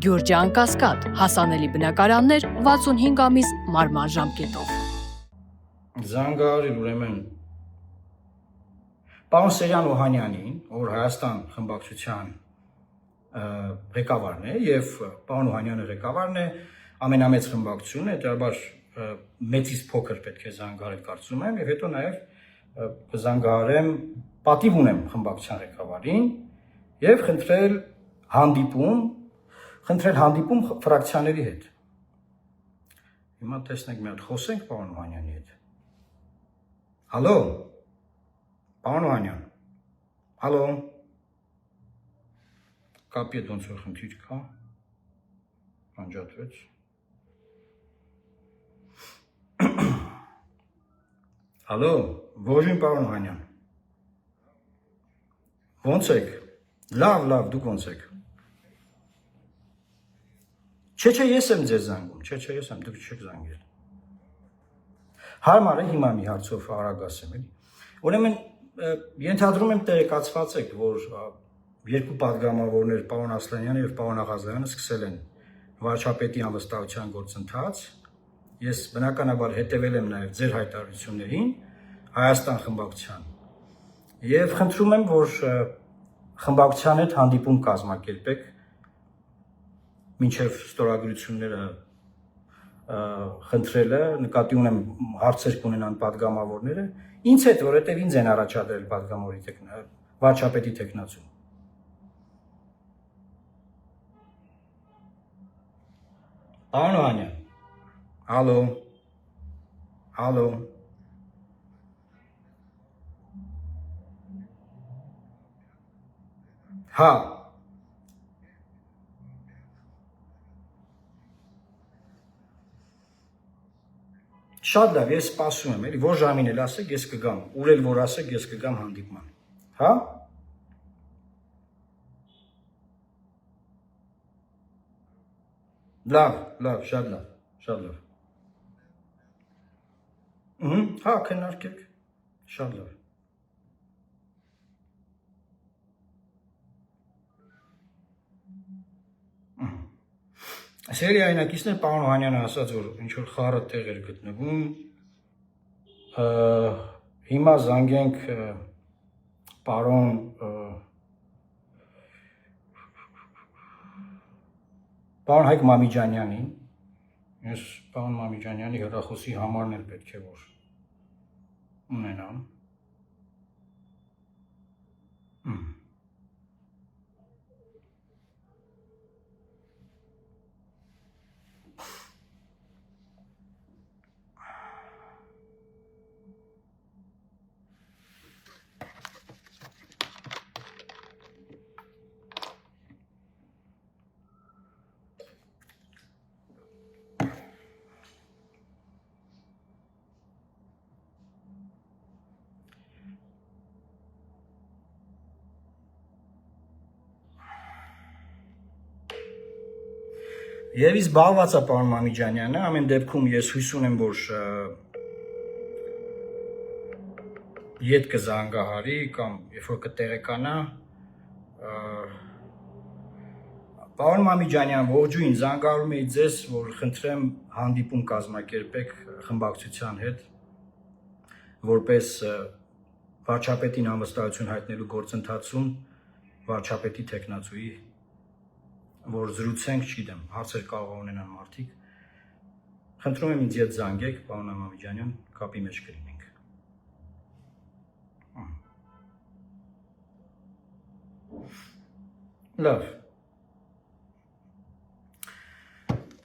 Գյուրջան Կասկադ, հասանելի բնակարաններ 65 ամիս մարման ժամկետով։ Զանգահարել ուրեմն պարոն Սերյան Օհանյանին, որ Հայաստան խմբակցության ղեկավարն է եւ պարոն Օհանյանը ղեկավարն է ամենամեծ խմբակցությունը, հետաբար մեծից փոքր պետք է զանգահարել կարծում եմ եւ հետո նաեւ կզանգահարեմ պատիվ ունեմ խմբակցության ղեկավարին եւ խնդրել հանդիպում ֆրակցիաների հետ։ Հիմա տեսնենք մի հատ խոսենք պարոն Օհանյանի հետ։ Հալո։ Պարոն Օհանյան։ Հալո։ Կապի հետ ոնց որ խնդիր կա։ Անջատվեց։ Հալո, ողջույն պարոն Օհանյան։ Ոնց եք։ Լավ, դուք ոնց եք։ Չէ, ես եմ ձեզ զանգում, ես եմ, դուք չեք զանգել։ Հարմար է, հիմա մի հարցով արագ ասեմ էլի։ Ուրեմն ենթադրում եմ տեղեկացված եք, որ երկու падգամավորներ պարոն Ասլանյանը եւ պարոն Աղազարյանը սկսել են վարչապետի անվստահության գործընթաց։ Ես բնականաբար հետևել եմ նաեւ ձեր հայտարարություններին Հայաստան խմբակցության։ Եվ խնդրում եմ, որ խմբակցության հետ հանդիպում կազմակերպեք մինչև ստորագրությունները խնդրելը, նկատի ունեմ հարցեր կունենան падգամավորները, ինձ հետ, որովհետև ինձ են առաջադրել падգամավորի վարչապետի թեկնածու։ Պարոն Օհանյան, հալո, հա, շատ լավ, ես սպասում եմ, էլի, որ ժամին էլ ասեք, ես կգամ, ուր էլ որ ասեք, ես կգամ հանդիպման, հա? Լավ, շատ լավ։ Հա, քննարկեք, շատ լավ։ Սերի այնակիցներ պարոն Օհանյանը ասաց, որ ինչ-որ խառը տեղ էր գտնվում, հիմա զանգենք պարոն Հայկ Մամիջանյանին, ես պարոն Մամիջանյանի հեռախոսի համարն էլ պետք է որ ունենամ։ Եվ իսկ զբաղված է պարոն Մամիջանյանը, ամեն դեպքում ես հույս ունեմ, որ ետ կզանգահարի կամ երբ որ կտեղեկանա, պարոն Մամիջանյան, ողջույն, զանգահարում էի ձեզ, որ խնդրեմ հանդիպում կազմակերպեք խմբակցության հետ, որպես վարչապետին անվստահություն հայտնելու գործընթացում վարչապետի թեկնածուի որ զրուցենք, չգիտեմ, հարցեր կարող ունենան մարդիկ։ Խնդրում եմ ինձ հետ զանգեք, պարոն Մամիջանյան, կապի մեջ կլինենք։ Լավ։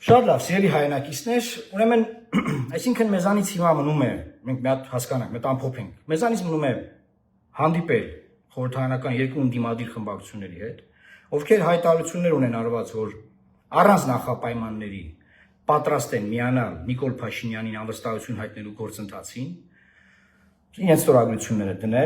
Շատ լավ, սիրելի հայրենակիցներ, ուրեմն, այսինքն մեզանից հիմա մնում է, մենք մի հատ հասկանանք, մեկ ամփոփենք, մեզանից մնում է հանդիպել խորհրդարանական երկու ընդդիմադիր խմբակցությունների հետ, ովքեր հայտարարություններ ունեն արված, որ առանց նախապայմանների պատրաստ են միանալ Նիկոլ Փաշինյանին անվստահություն հայտնելու գործընթացին, իրենց ստորագրությունները դնել